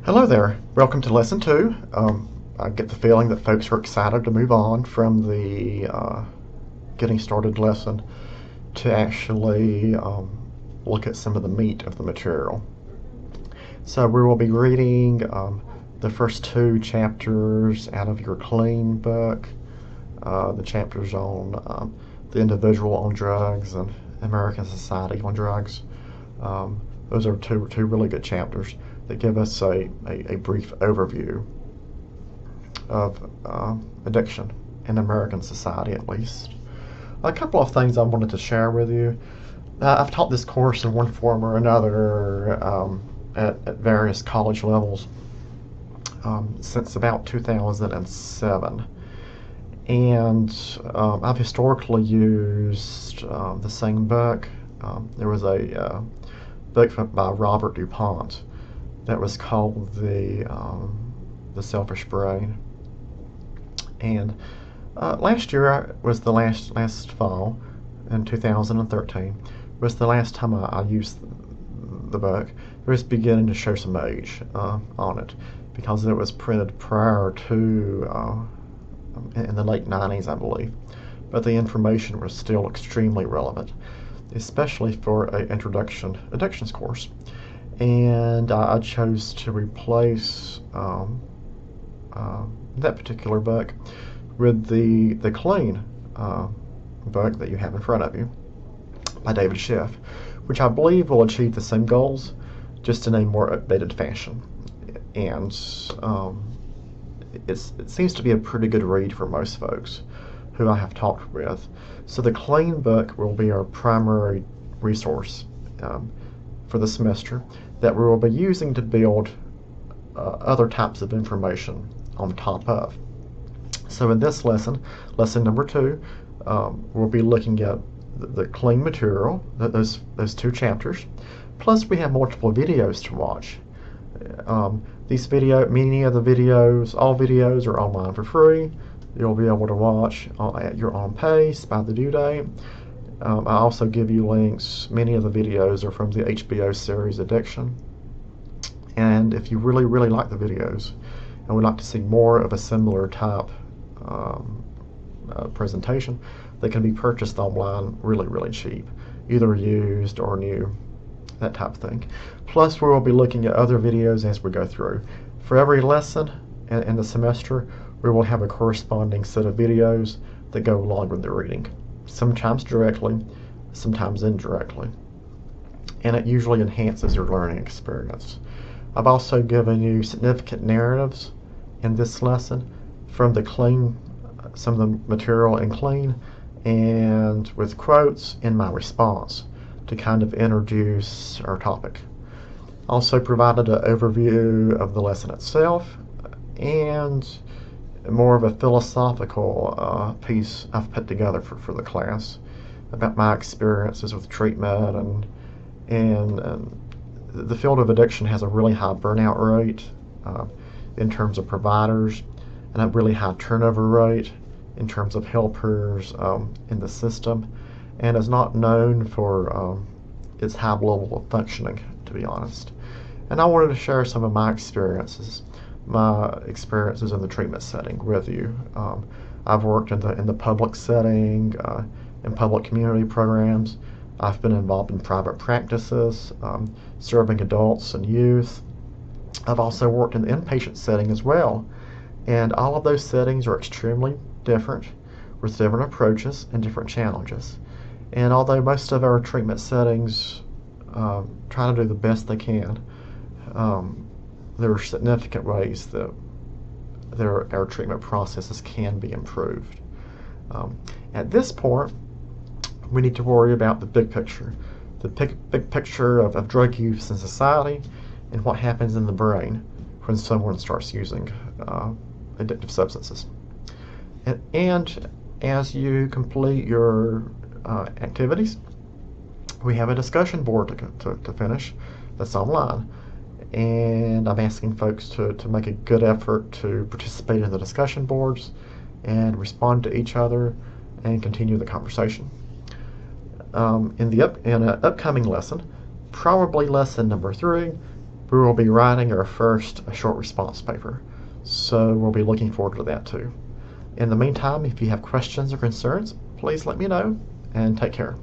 Hello there. Welcome to Lesson 2. I get the feeling that folks are excited to move on from the getting started lesson to actually look at some of the meat of the material. So we will be reading the first two chapters out of your clean book, the chapters on the individual on drugs and American society on drugs. Those are two really good chapters that give us a brief overview of addiction in American society, at least. A couple of things I wanted to share with you. I've taught this course in one form or another at various college levels since about 2007. And I've historically used the same book. There was a book by Robert DuPont that was called The Selfish Brain. And last year was the last fall, in 2013, was the last time I used the book. It was beginning to show some age on it because it was printed prior to in the late 90s, I believe. But the information was still extremely relevant, especially for an introduction addictions course. And I chose to replace that particular book with the clean book that you have in front of you by David Schiff, which I believe will achieve the same goals, just in a more updated fashion. And it seems to be a pretty good read for most folks who I have talked with. So the clean book will be our primary resource for the semester that we will be using to build other types of information on top of. So in this lesson number 2, we'll be looking at the clean material, those two chapters, plus we have multiple videos to watch. Many of the videos, all videos are online for free. You'll be able to watch at your own pace by the due date. I also give you links. Many of the videos are from the HBO series Addiction. And if you really, really like the videos and would like to see more of a similar type presentation, they can be purchased online really, really cheap, either used or new, that type of thing. Plus, we will be looking at other videos as we go through. For every lesson in the semester, we will have a corresponding set of videos that go along with the reading, sometimes directly, sometimes indirectly. And it usually enhances your learning experience. I've also given you significant narratives in this lesson from the clean, some of the material in clean, and with quotes in my response to kind of introduce our topic. Also provided an overview of the lesson itself and more of a philosophical piece I've put together for the class about my experiences with treatment and the field of addiction has a really high burnout rate in terms of providers and a really high turnover rate in terms of helpers in the system, and is not known for its high level of functioning, to be honest. And I wanted to share some of my experiences in the treatment setting with you. I've worked in the public setting, in public community programs. I've been involved in private practices, serving adults and youth. I've also worked in the inpatient setting as well. And all of those settings are extremely different, with different approaches and different challenges. And although most of our treatment settings try to do the best they can, there are significant ways that our treatment processes can be improved. At this point, we need to worry about the big picture, the big picture of drug use in society and what happens in the brain when someone starts using addictive substances. And as you complete your activities, we have a discussion board to finish that's online. And I'm asking folks to make a good effort to participate in the discussion boards and respond to each other and continue the conversation. In an upcoming lesson, probably lesson number 3, we will be writing our first short response paper. So we'll be looking forward to that too. In the meantime, if you have questions or concerns, please let me know, and take care.